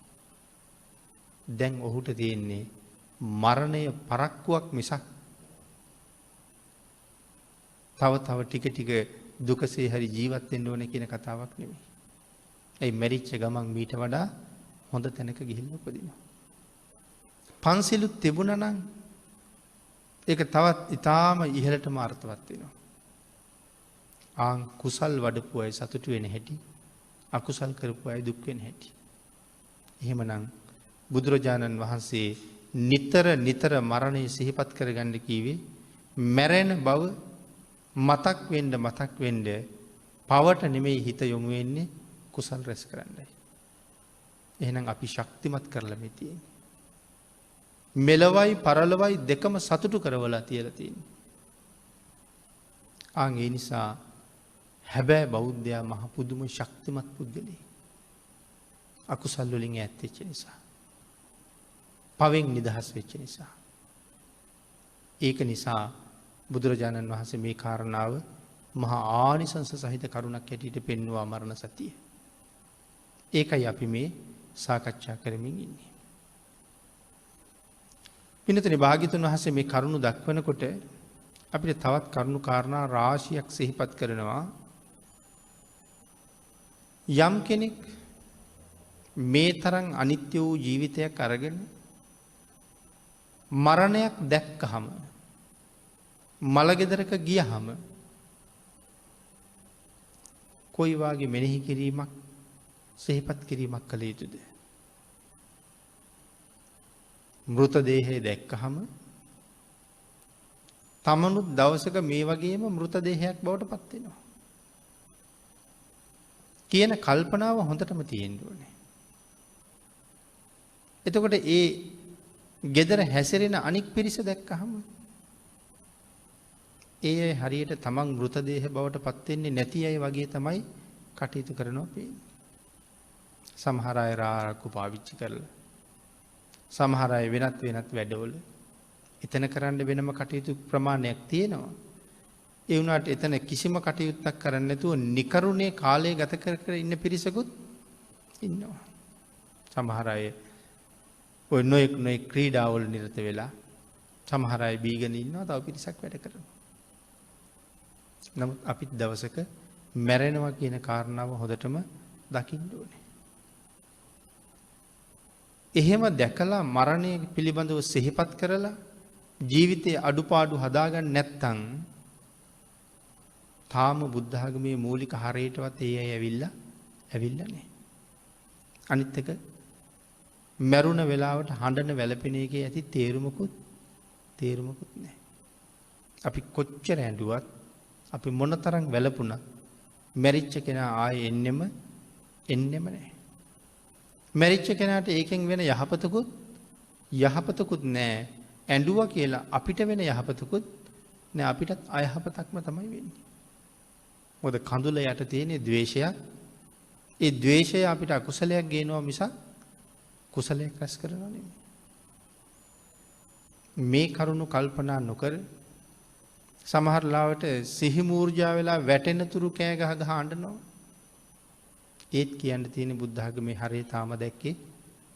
දැන් ඔහුට තියෙන්නේ මරණය පරක්කුවක් මිසක් තව ටික ටික දුකසේ හරි ජීවත් වෙන්න ඕනේ කියන කතාවක් නෙමෙයි. ඒ මැරිච්ච ගමන් මීට වඩා හොඳ තැනක ගිහිල්ලා උපදිනවා. පන්සිලුත් තිබුණා නම් ඒක තවත් ඊටාම ඉහළටම අර්ථවත් වෙනවා. කුසල් වඩපු අය සතුටු වෙන හැටි, අකුසල් කරපු අය දුක් වෙන හැටි. එහෙමනම් බුදුරජාණන් වහන්සේ නිතර මරණය සිහිපත් කරගන්න කීවේ මැරෙන බව මතක් වෙන්න පවට නෙමෙයි හිත යොමු වෙන්නේ කුසල් රැස් කරන්නයි. එහෙනම් අපි ශක්තිමත් කරලා මේ තියෙන්නේ. මෙලවයි පරලොවයි දෙකම සතුටු කරවලා තියලා තියෙන්නේ. ඒ නිසා හැබැයි බෞද්ධයා මහ පුදුම ශක්තිමත් පුද්ගලෙයි. අකුසල් වලින් ඈත් වෙච්ච නිසා. පවෙන් නිදහස් වෙච්ච නිසා. ඒක නිසා බුදුරජාණන් වහන්සේ මේ කාරණාව මහා ආනිසංස සහිත කරුණක් හැටියට පෙන්වුවා මරණ සතිය. ඒකයි අපි මේ සාකච්ඡා කරමින් ඉන්නේ. පින්නතනේ භාග්‍යතුන් වහන්සේ මේ කරුණු දක්වනකොට අපිට තවත් කරුණු කාරණා රාශියක් සිහිපත් කරනවා. යම් කෙනෙක් මේ තරම් අනිත්‍ය වූ ජීවිතයක් අරගෙන මරණයක් දැක්කහම මලගෙදරක ගියහම කොයි වාගේ මෙනෙහි කිරීමක් සිහිපත් කිරීමක් කළ යුතුද? මෘතදේහය දැක්කහම තමනුත් දවසක මේ වගේම මෘතදේහයක් බවට පත් වෙනවා කියන කල්පනාව හොඳටම තියෙන්න ඕනේ. එතකොට ඒ ගෙදර හැසිරෙන අනික් පිරිස දැක්කහම ඒ හරියට තමන් මෘතදේහ බවට පත් වෙන්නේ නැති අය වගේ තමයි කටයුතු කරනවා පේන්නේ. සමහර අය රාරක්කු පාවිච්චි කරලා, සමහර අය වෙනත් වැඩවල එතන කරන්න වෙනම කටයුතු ප්‍රමාණයක් තියෙනවා. ඒ වුණාට එතන කිසිම කටයුත්තක් කරන්නේ නැතුව නිකරුණේ කාලය ගත කර ඉන්න පිරිසකුත් ඉන්නවා. සමහර අය ඔය නොයෙක් ක්‍රීඩාවල නිරත වෙලා, සමහර අය බීගෙන ඉන්නවා, තව පිරිසක් වැඩ කරනවා. නමුත් අපිත් දවසක මැරෙනවා කියන කාරණාව හොඳටම දකින්න ඕනේ. එහෙම දැකලා මරණය පිළිබඳව සිහිපත් කරලා ජීවිතයේ අඩුපාඩු හදාගන්න නැත්නම් තාම බුද්ධ ආගමේ මූලික හරයටවත් ඒ අය ඇවිල්ලා නැහැ. අනිත් එක මරුණ වෙලාවට හඬන වැළපෙන එකේ ඇති තේරුමකුත් නැහැ. අපි කොච්චර ඇඬුවත්, අපි මොනතරම් වැළපුණත් මැරිච්ච කෙනා ආයේ එන්නෙම නැහැ. මැරිච්ච කෙනාට ඒකෙන් වෙන යහපතකුත් නැහැ. ඇඬුවා කියලා අපිට වෙන යහපතකුත් නැහැ. අපිටත් අයහපතක්ම තමයි වෙන්නේ. මොකද කඳුල යට තියෙන ද්වේෂයක්. ඒ ද්වේෂය අපිට අකුසලයක් ගේනවා මිසක් කුසලයක් රැස් කරනවා නෙමෙයි. මේ කරුණු කල්පනා නොකර සමහර ලාවට සිහි මූර්ජා වෙලා වැටෙන තුරු කෑ ගහ අඬනවා. ඒත් කියන්න තියෙන බුද්ධ ආගමේ හරය තාම දැක්කේ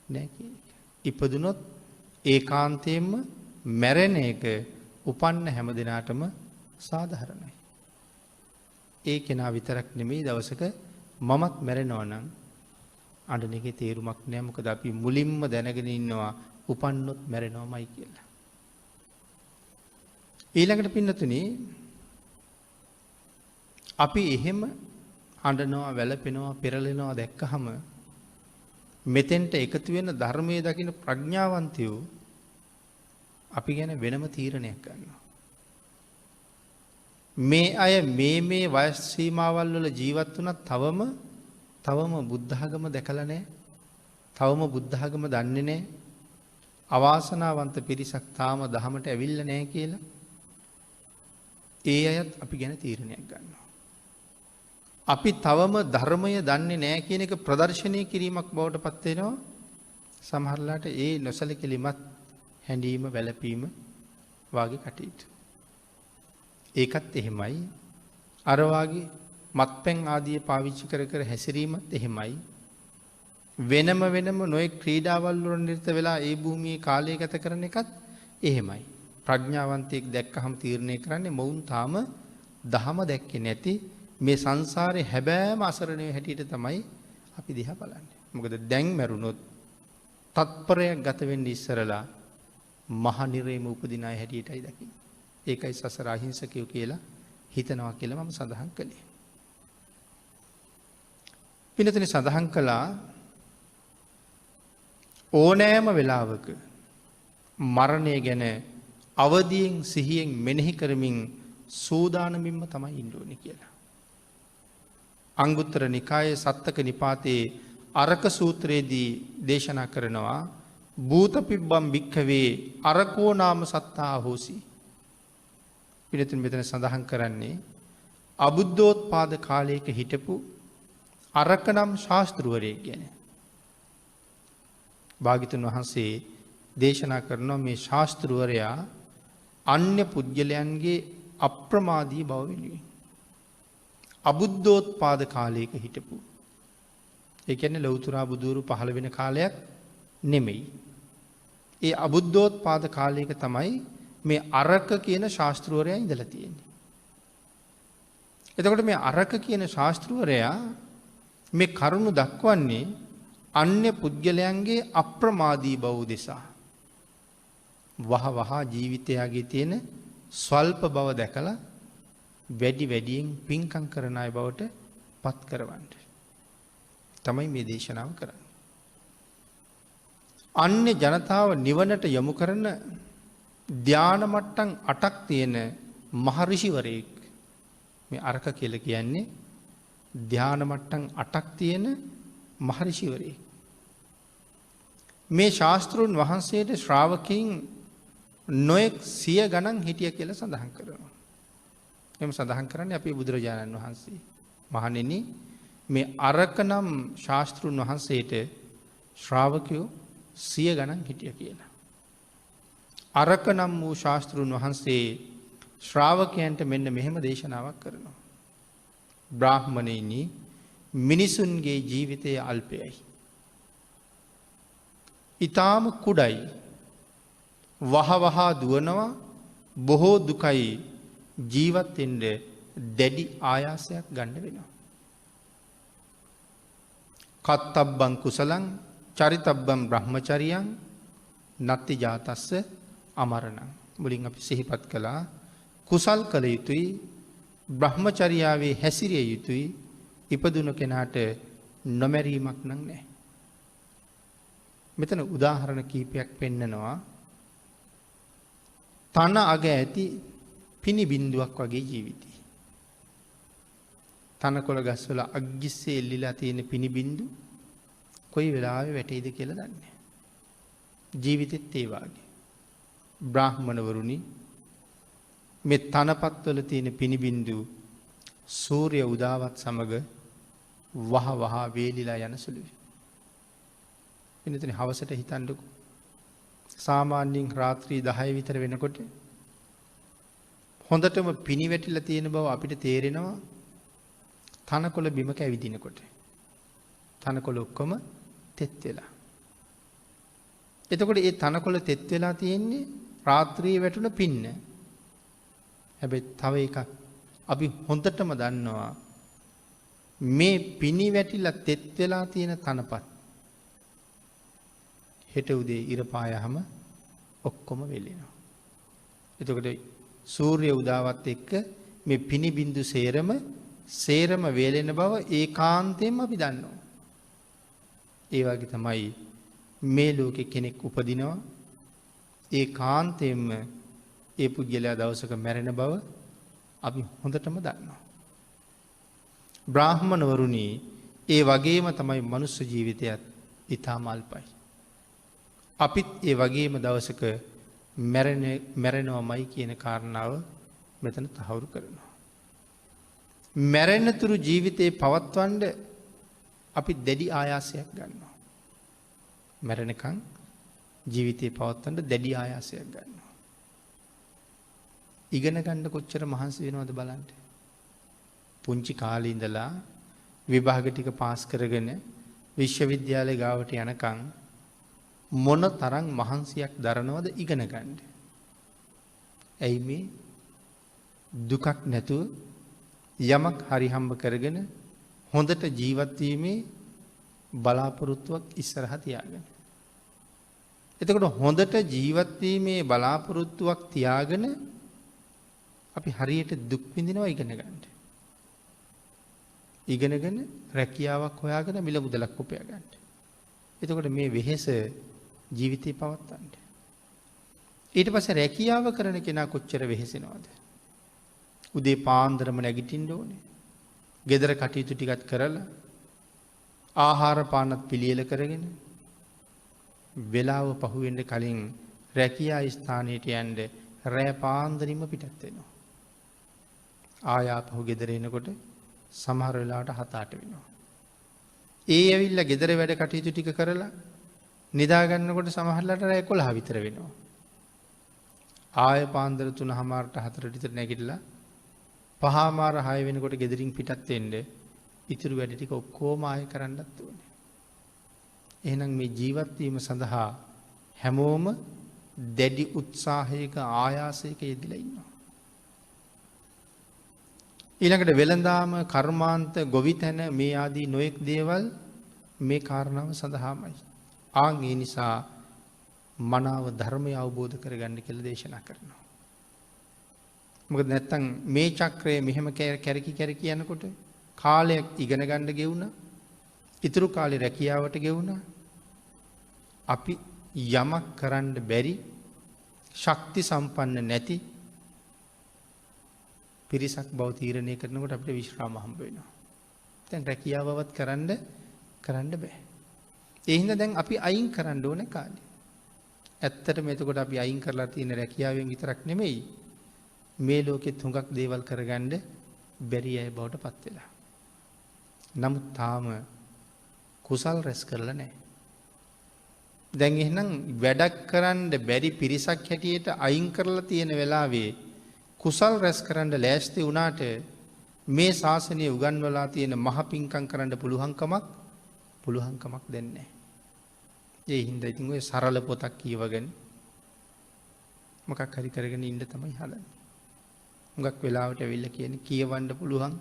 නැහැ කියන එක. ඉපදුනොත් ඒකාන්තයෙන්ම මැරෙන එක උපන්න හැම දිනාටම සාධාරණයි. ඒ කෙනා විතරක් නෙමෙයි දවසක මමත් මැරෙනවා නම් අඬන එකේ තේරුමක් නැහැ. මොකද අපි මුලින්ම දැනගෙන ඉන්නවා උපන්නොත් මැරෙනවමයි කියලා. ඊළඟට පින්නතුනි, අපි එහෙම අඬනවා, වැළපෙනවා, පෙරලෙනවා දැක්කහම මෙතෙන්ට එකතු වෙන ධර්මයේ දකින්න ප්‍රඥාවන්තයෝ අපි ගැන වෙනම තීරණයක් ගන්නවා. මේ අය මේ වයස් සීමාවල් වල ජීවත් වුණත් තවම බුද්ධ ආගම දැකලා නැහැ. තවම බුද්ධ ආගම දන්නේ නැහැ. අවාසනාවන්ත පිරිසක් තාම දහමට ඇවිල්ලා නැහැ කියලා ඒ අයත් අපි ගැන තීරණයක් ගන්නවා. අපි තවම ධර්මය දන්නේ නැහැ කියන එක ප්‍රදර්ශනය කිරීමක් බවට පත් වෙනවා. සමහරලාට ඒ නොසලකලිමත් හැඬීම, වැළපීම වාගේ කටයුතු. ඒකත් එහෙමයි. අර වාගේ මත්පැන් ආදිය පාවිච්චි කර කර හැසිරීමත් එහෙමයි. වෙනම නොයෙක් ක්‍රීඩාවල් වල නිරත වෙලා ඒ භූමියේ කාලය ගත කරන එකත් එහෙමයි. ප්‍රඥාවන්තයෙක් දැක්කහම තීරණය කරන්නේ මොවුන් තාම දහම දැක්කේ නැති මේ සංසාරේ හැබෑම අසරණය හැටියට තමයි අපි දිහා බලන්නේ. මොකද දැන් මැරුණොත් තත්පරයක් ගත වෙන්න ඉස්සරලා මහ නිරේම උපදින අය හැටියටයි දකින්නේ. ඒකයි සසර අහිංසකයෝ කියලා හිතනවා කියලා මම සඳහන් කළේ. පින්නතනේ සඳහන් කළා ඕනෑම වෙලාවක මරණය ගැන අවදියෙන් සිහියෙන් මෙනෙහි කරමින් සූදානමින්ම තමයි ඉන්න ඕනේ කියලා. අංගුත්තර නිකායේ සත්තක නිපාතේ අරක සූත්‍රයේදී දේශනා කරනවා භූත පිබ්බම් භික්ඛවේ අරකෝ නාම සත්තා හෝසි. පිළිතුරු මෙතන සඳහන් කරන්නේ අබුද්ධෝත්පාද කාලයක හිටපු අරක නම් ශාස්ත්‍රවරයෙක් ගැන. භාග්‍යවතුන් වහන්සේ දේශනා කරනවා මේ ශාස්ත්‍රවරයා අන්‍ය පුද්ගලයන්ගේ අප්‍රමාදී බව වෙනුවෙන් අබුද්ධෝත්පාද කාලයක හිටපු. ඒ කියන්නේ ලෞතුරා බුදුරු පහළ වෙන කාලයක් නෙමෙයි. ඒ අබුද්ධෝත්පාද කාලයක තමයි මේ අරක කියන ශාස්ත්‍රවරයා ඉඳලා තියෙන්නේ. එතකොට මේ අරක කියන ශාස්ත්‍රවරයා මේ කරුණු දක්වන්නේ අන්‍ය පුද්ගලයන්ගේ අප්‍රමාදී බව දෙසා. වහ ජීවිතයාගේ තියෙන ස්වල්ප බව දැකලා වැඩියෙන් පින්කම් කරන අය බවට පත් කරවන්න. තමයි මේ දේශනාව කරන්නේ. අන්‍ය ජනතාව නිවනට යොමු කරන ධ්‍යාන මට්ටම් 8ක් තියෙන මහරිෂිවරයෙක් මේ අරක කියලා කියන්නේ ධ්‍යාන මට්ටම් 8ක් තියෙන මහරිෂිවරයෙක්. මේ ශාස්ත්‍රඥ වහන්සේට ශ්‍රාවකයන් නොඑක් සිය ගණන් හිටිය කියලා සඳහන් කරනවා. එම් සඳහන් කරන්නේ අපේ බුදුරජාණන් වහන්සේ. මහණෙනි මේ අරක නම් ශාස්ත්‍රඥ වහන්සේට ශ්‍රාවකයෝ සිය ගණන් හිටිය කියලා. අරක නම් වූ ශාස්ත්‍රඥ වහන්සේ ශ්‍රාවකයන්ට මෙන්න මෙහෙම දේශනාවක් කරනවා. බ්‍රාහ්මණයිනි මිනිසුන්ගේ ජීවිතය අල්පයයි. ඊටාම කුඩයි. වහවහා දුවනවා බොහෝ දුකයි ජීවත් වෙන්න දැඩි ආයාසයක් ගන්න වෙනවා. කත්තබ්බං කුසලං චරිතබ්බං බ්‍රහ්මචරියං නත්ති ජාතස්ස අමරණං. මුලින් අපි සිහිපත් කළා කුසල් කළ යුතුයි බ්‍රහ්මචර්යාවේ හැසිරිය යුතුයි ඉපදුණු කෙනාට නොමැරීමක් නම් නැහැ. මෙතන උදාහරණ කීපයක් පෙන්නනවා. තන අග ඇති පිනි බින්දුවක් වගේ ජීවිතය. තනකොළ ගස්වල අග්ගිස්සේ එල්ලිලා තියෙන පිනි බින්දු කොයි වෙලාවෙ වැටෙයිද කියලා දන්නේ නැහැ. ජීවිතෙත් ඒ වාගේ. බ්‍රාහ්මණවරුනි මේ තනපත්වල තියෙන පිනි බින්දු සූර්ය උදාවත් සමග වහ වේලිලා යන සුළුයි. එනතන හවසට හිතන්නකෝ. සාමාන්‍යයෙන් රාත්‍රී 10 විතර වෙනකොට හොඳටම පිනි වැටිලා තියෙන බව අපිට තේරෙනවා තනකොළ බිම කැවිදිනකොට. තනකොළ ඔක්කොම තෙත් වෙලා. එතකොට ඒ තනකොළ තෙත් වෙලා තියෙන්නේ රාත්‍රියේ වැටුණ පින්න. හැබැයි තව එකක් අපි හොඳටම දන්නවා මේ පිනි වැටිලා තෙත් වෙලා තියෙන තනපත් හෙට උදේ ඉර පායහම ඔක්කොම වෙලෙනවා. එතකොට සූර්ය උදාවත් එක්ක මේ පිනි බින්දු සේරම වේලෙන බව ඒකාන්තයෙන්ම අපි දන්නවා. ඒ වගේ තමයි මේ ලෝකේ කෙනෙක් උපදිනවා ඒකාන්තයෙන්ම ඒ පුද්ගලයා දවසක මැරෙන බව අපි හොඳටම දන්නවා. බ්‍රාහ්මණවරුනි ඒ වගේම තමයි මනුස්ස ජීවිතයත් ඊටම අල්පයි. අපිත් ඒ වගේම දවසක මැරෙනවමයි කියන කාරණාව මෙතන තහවුරු කරනවා. මැරෙනතුරු ජීවිතේ පවත්වන්න අපි දැඩි ආයාසයක් ගන්නවා. මැරෙනකන් ජීවිතේ පවත්වන්න දැඩි ආයාසයක් ගන්නවා. ඉගෙන ගන්න කොච්චර මහන්සි වෙනවද බලන්න. පුංචි කාලේ ඉඳලා විභාග ටික පාස් කරගෙන විශ්වවිද්‍යාලය ගාවට යනකම් මොන තරම් මහන්සියක් දරනවද ඉගෙන ගන්න. ඇයි මේ දුකක් නැතුව යමක් හරි හම්බ කරගෙන හොඳට ජීවත් වීමේ බලාපොරොත්තුවක් ඉස්සරහ තියාගෙන. එතකොට හොඳට ජීවත් වීමේ බලාපොරොත්තුවක් තියාගෙන අපි හරියට දුක් විඳිනවා ඉගෙන ගන්න. ඉගෙනගෙන රැකියාවක් හොයාගෙන මිල මුදලක් උපයා ගන්න. එතකොට මේ වෙහෙස ජීවිතේ පවත්වන්න. ඊට පස්සේ රැකියාව කරන කෙනා කොච්චර වෙහෙසෙනවද? උදේ පාන්දරම නැගිටින්න ඕනේ. ගෙදර කටයුතු ටිකත් කරලා ආහාර පානත් පිළියෙල කරගෙන වෙලාව පහුවෙන්න කලින් රැකියා ස්ථානයට යන්න රෑ පාන්දරින්ම පිටත් වෙනවා. ආයාපහු ගෙදර එනකොට සමහර වෙලාවට 7-8 වෙනවා. ඒ ඇවිල්ලා ගෙදර වැඩ කටයුතු ටික කරලා නිදා ගන්නකොට සමහරලාට රෑ 11 විතර වෙනවා. ආය පාන්දර 3:00ට 4ට විතර නැගිටලා 5:00 වෙනකොට ගෙදරින් පිටත් වෙන්න ඉතුරු වැඩ ටික ඔක්කොම ආයෙ කරන්නත් ඕනේ. එහෙනම් මේ ජීවත් වීම සඳහා හැමෝම දැඩි උත්සාහයක ආයාසයක යෙදලා ඉන්නවා. ඊළඟට වෙළඳාම කර්මාන්ත ගොවිතැන මේ ආදී නොයෙක් දේවල් මේ කාරණාව සඳහාමයි. ආන් ඒ නිසා මනාව ධර්මය අවබෝධ කරගන්න කියලා දේශනා කරනවා. මොකද නැත්තම් මේ චක්‍රය මෙහෙම කැරකි යනකොට කාලයක් ඉගෙන ගන්න ගෙවුණා. ඉතුරු කාලේ රැකියාවට ගෙවුණා. අපි යමක් කරන්න බැරි ශක්ති සම්පන්න නැති පිරිසක් බව තීරණය කරනකොට අපිට විශ්‍රාම හම්බ වෙනවා. දැන් රැකියාවවත් කරන්න බෑ. ඒ හින්දා දැන් අපි අයින් කරන්න ඕනේ කාලේ. ඇත්තටම එතකොට අපි අයින් කරලා තියෙන රැකියාවෙන් විතරක් නෙමෙයි මේ ලෝකෙත් හුඟක් දේවල් කරගන්න බැරි අය බවට පත් වෙලා. නමුත් තාම කුසල් රැස් කරලා නැහැ. දැන් එහෙනම් වැඩක් කරන්න බැරි පිරිසක් හැටියට අයින් කරලා තියෙන වෙලාවේ කුසල් රැස් කරන්න ලෑස්ති වුණාට මේ ශාසනය උගන්වලා තියෙන මහ පිංකම් කරන්න පුළුවන්කමක් දෙන්නේ නැහැ. ඒ හින්දා ඉතින් ඔය සරල පොතක් කියවගෙන මොකක් හරි කරගෙන ඉන්න තමයි හදන්නේ. මුගක් වෙලාවට ඇවිල්ලා කියන්නේ කියවන්න පුළුවන්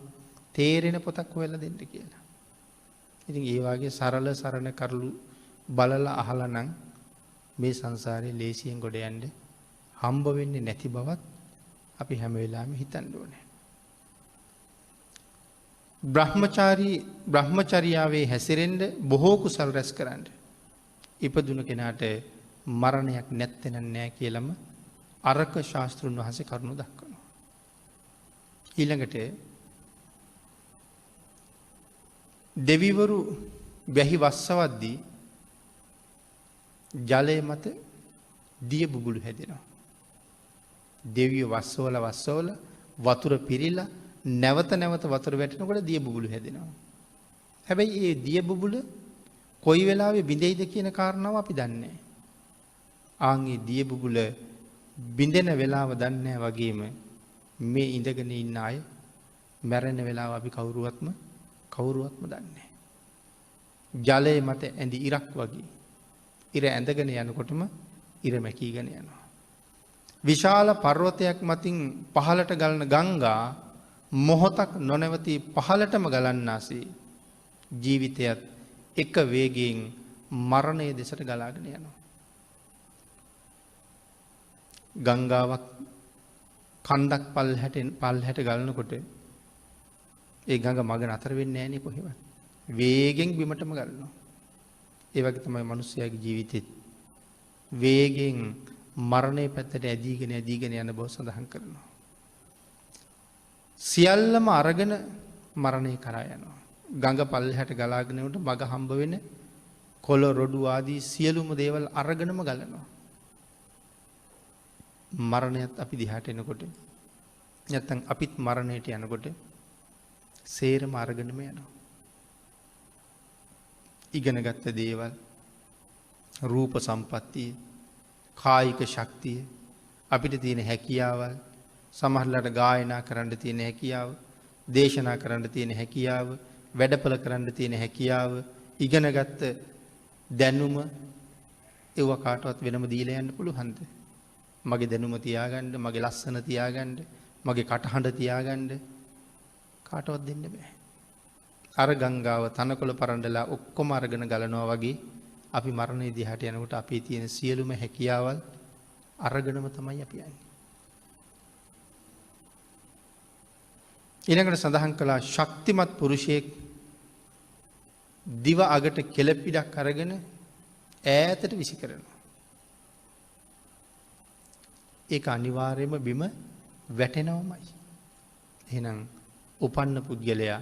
තේරෙන පොතක් හොයලා දෙන්න කියලා. ඉතින් ඒ වගේ සරල සරණ කරලු බලලා අහලා නම් මේ සංසාරේ ලේසියෙන් ගොඩ යන්න හම්බ වෙන්නේ නැති බවත් අපි හැම වෙලාවෙම හිතන්න ඕනේ. බ්‍රහ්මචර්යාවේ හැසිරෙන්න බොහෝ කුසල් රැස් කරන්න. ඉපදුන කෙනාට මරණයක් නැත්තේ නෑ කියලාම අරක ශාස්ත්‍රුන් වහන්සේ කරුණු දක්වනවා. ඊළඟට දෙවිවරු වැහි වස්සවද්දී ජලය මත දිය බුබුලු හැදෙනවා. දෙවියෝ වස්සවල වතුර පිරීලා නැවත වතුර වැටෙනකොට දිය බුබුලු හැදෙනවා. හැබැයි ඒ දිය බුබුල කොයි වෙලාවෙ බිඳෙයිද කියන කාරණාව අපි දන්නේ නැහැ. ආන් ඒ දිය බුබුල බිඳෙන වෙලාව දන්නේ නැහැ වගේම මේ ඉඳගෙන ඉන්න අය මැරෙන වෙලාව අපි කවුරුවත්ම දන්නේ නැහැ. ජලයේ මත ඇඳි ඉරක් වගේ ඉර ඇඳගෙන යනකොටම ඉර මැකීගෙන යනවා. විශාල පර්වතයක් මතින් පහළට ගලන ගංගා මොහොතක් නොනැවතී පහළටම ගලන්නාසේ ජීවිතයත් එක වේගයෙන් මරණය දෙසට ගලාගෙන යනවා. ගංගාවක් කන්දක් පල්හැට ගලනකොට ඒ ගඟ මග නතර වෙන්නේ නැහනේ කොහෙවත්. වේගෙන් බිමටම ගලනවා. ඒ වගේ තමයි මිනිස්යාගේ ජීවිතෙත් වේගෙන් මරණය පැත්තට ඇදීගෙන යන බව සඳහන් කරනවා. සියල්ලම අරගෙන මරණය කරා යනවා. ගඟ පල්ලෙහාට ගලාගෙන යනකොට මග හම්බ වෙන කොළ රොඩු ආදී සියලුම දේවල් අරගෙනම ගලනවා. මරණයත් අපි දිහාට එනකොට නැත්තම් අපිත් මරණයට යනකොට සේරම අරගෙනම යනවා. ඉගෙනගත්ත දේවල්, රූප සම්පත්තිය, කායික ශක්තිය, අපිට තියෙන හැකියාවල්, සමහරලාට ගායනා කරන්න තියෙන හැකියාව, දේශනා කරන්න තියෙන හැකියාව, වැඩපළ කරන්න තියෙන හැකියාව, ඉගෙනගත්ත දැනුම ඒව කාටවත් වෙනම දීලා යන්න පුළුවන්ද? මගේ දැනුම තියාගන්න, මගේ ලස්සන තියාගන්න, මගේ කටහඬ තියාගන්න කාටවත් දෙන්න බෑ. අර ගංගාව තනකොළ පරණ්ඩලා ඔක්කොම අරගෙන ගලනවා වගේ අපි මරණය දිහාට යනකොට අපේ තියෙන සියලුම හැකියාවල් අරගෙනම තමයි අපි යන්නේ. ඊළඟට සඳහන් කළා ශක්තිමත් පුරුෂයෙක් දිව අගට කෙළපිඩක් අරගෙන ඈතට විසි කරනවා. ඒක අනිවාර්යයෙන්ම බිම වැටෙනවමයි. එහෙනම් උපන්න පුද්ගලයා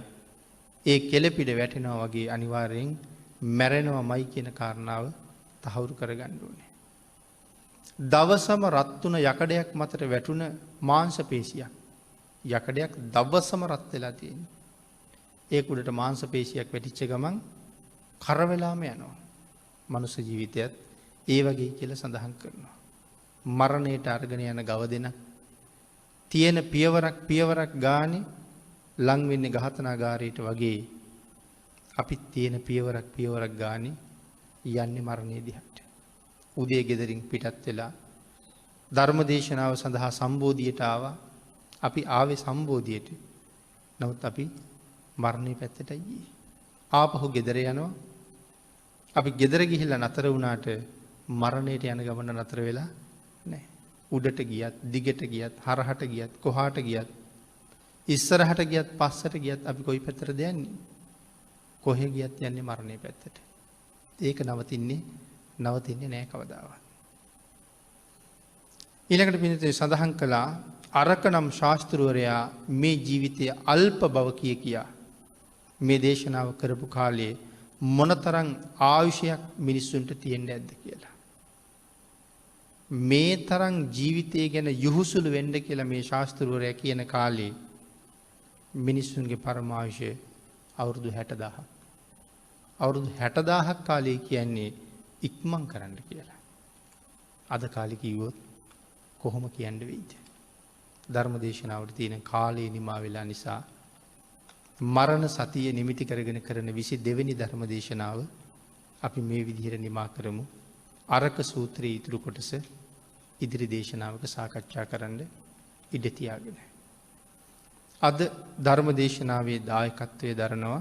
ඒ කෙළපිඩ වැටෙනවා වගේ අනිවාර්යෙන් මැරෙනවමයි කියන කාරණාව තහවුරු කරගන්න ඕනේ. දවසම රත් වුණ යකඩයක් මතට වැටුණ මාංශ පේශියක්. යකඩයක් දවසම රත් වෙලා තියෙන්නේ. ඒක උඩට මාංශ පේශියක් වැටිච්ච ගමන් කර වෙලාම යනවා. මනුෂ්‍ය ජීවිතයත් ඒ වගේ කියලා සඳහන් කරනවා. මරණයට අරගෙන යන ගව දෙන තියෙන පියවරක් ගානේ ලං වෙන්නේ ඝාතනාගාරයට වගේ අපිත් තියෙන පියවරක් ගානේ යන්නේ මරණය දිහාට. උදේ ගෙදරින් පිටත් වෙලා ධර්ම දේශනාව සඳහා සම්බෝධියට ආවා. අපි ආවේ සම්බෝධියට. නමුත් අපි මරණය පැත්තටයි ගියේ. ආපහු ගෙදර යනවා. අපි ගෙදර ගිහිල්ලා නතර වුණාට මරණයට යන ගමන නතර වෙලා නැහැ. උඩට ගියත්, දිගට ගියත්, හරහට ගියත්, කොහාට ගියත්, ඉස්සරහට ගියත්, පස්සට ගියත් අපි කොයි පැත්තටද යන්නේ? කොහේ ගියත් යන්නේ මරණය පැත්තට. ඒක නවතින්නේ නැහැ කවදාවත්. ඊළඟට පිළිතුරේ සඳහන් කළා අරකනම් ශාස්ත්‍රවරයා මේ ජීවිතයේ අල්ප බව කියා මේ දේශනාව කරපු කාලේ මොනතරම් ආයුෂයක් මිනිස්සුන්ට තියෙන්නේ නැද්ද කියලා. මේ තරම් ජීවිතය ගැන යහුසුළු වෙන්න කියලා මේ ශාස්ත්‍රවරයා කියන කාලේ මිනිස්සුන්ගේ පරමායුෂය අවුරුදු 60000ක්. අවුරුදු 60000ක් කාලේ කියන්නේ ඉක්මන් කරන්න කියලා. අද කාලේ කිව්වොත් කොහොම කියන්න වෙයිද? ධර්ම දේශනාවට තියෙන කාලේ නිමා වෙලා නිසා මරණ සතිය නිමිති කරගෙන කරන 22 වෙනි ධර්ම දේශනාව අපි මේ විදිහට නිමා කරමු. අරක සූත්‍රයේ ඉතුරු කොටස ඉදිරි දේශනාවක සාකච්ඡා කරන්න ඉඩ තියාගෙන. අද ධර්ම දේශනාවේ දායකත්වයේ දරනවා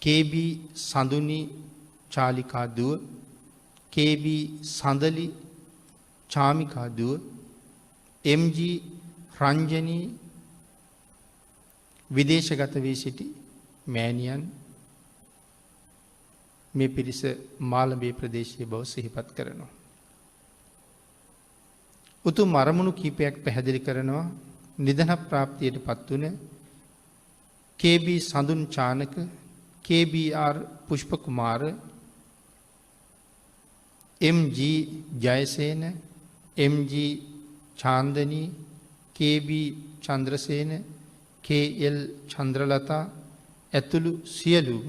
KB සඳුනි චාලිකා දුව, KB සඳලි චාමිකා දුව, MG රංජනී විදේශගත වී සිටි මෑණියන් මේ පිරිස මාළඹේ ප්‍රදේශයේ බව සිහිපත් කරනවා. උතුම් අරමුණු කීපයක් පැහැදිලි කරනවා. නිදන ප්‍රාප්තියට පත් වුණ KB සඳුන් චානක, KBR පුෂ්ප කුමාර, MG Jayasena, MG Chandani, KB Chandrasena, KL Chandralatha ඇතුළු සියලුම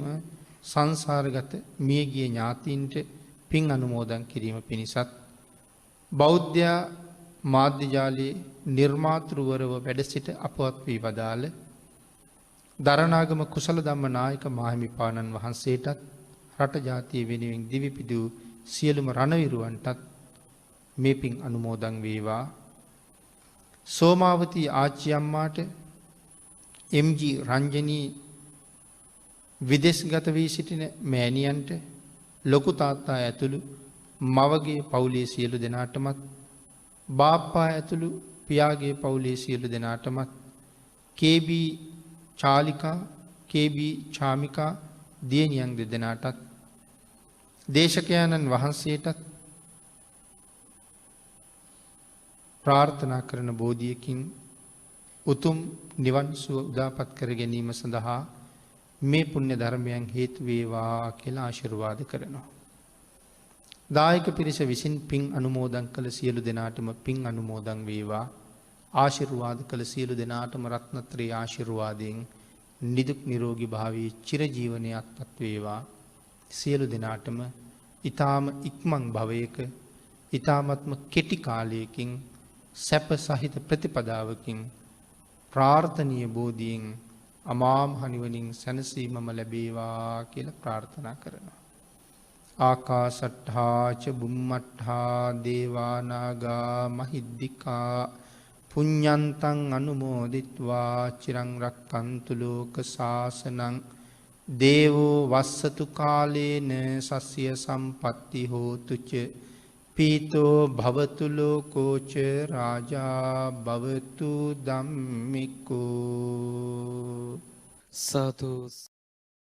සංසාරගත මියගිය ඥාතීන්ට පින් අනුමෝදන් කිරීම පිණිසත් බෞද්ධ මාධ්‍යජාලයේ නිර්මාතෘවරව වැඩ සිට අපවත් වී වදාළ දරණාගම කුසල ධම්ම නායක මාහිමිපාණන් වහන්සේටත් රට ජාතිය වෙනුවෙන් දිවිපිදූ සියලුම රණවිරුවන්ටත් මේ පින් අනුමෝදන් වේවා. සෝමාවතී ආච්චි අම්මාට, MG රංජනී විදේශගත වී සිටින මෑණියන්ට, ලොකු තාත්තා ඇතුළු මවගේ පවුලේ සියලු දෙනාටමත්, බාප්පා ඇතුළු පියාගේ පවුලේ සියලු දෙනාටමත්, KB චාලිකා, KB චාමිකා දියණියන් දෙදෙනාටත්, දේශකයන්න් වහන්සේටත් ප්‍රාර්ථනා කරන බෝධියකින් උතුම් නිවන් සුව උදාපත් කර ගැනීම සඳහා මේ පුණ්‍ය ධර්මයන් හේතු වේවා කියලා ආශිර්වාද කරනවා. දායක පිරිස විසින් පින් අනුමෝදන් කළ සියලු දෙනාටම පින් අනුමෝදන් වේවා. ආශිර්වාද කළ සියලු දෙනාටම රත්නත්‍රයේ ආශිර්වාදයෙන් නිදුක් නිරෝගී භාවයේ චිරජීවනයේ අත්පත් වේවා. සියලු දෙනාටම ඊ타ම ඉක්මන් භවයක ඊ타මත්ම කෙටි කාලයකින් සැප සහිත ප්‍රතිපදාවකින් ප්‍රාර්ථනීය බෝධියෙන් අමාම් හනිවනින් සැනසීමම ලැබේවා කියල ප්‍රාර්ථනා කරනවා. ආකාසට්හාච බුම්මට්හා දේවානාගා මහිද්දිකා පුඤ්ඤන්තං අනුමෝදිත්වා චිරංරක්කන්තුලෝක ශාසනං දේවෝ වස්සතු කාලේන සස්ය සම්පත්ති හෝතුච පීතෝ භවතු ලෝකෝච රාජා භවතු ධම්මිකෝ සාදු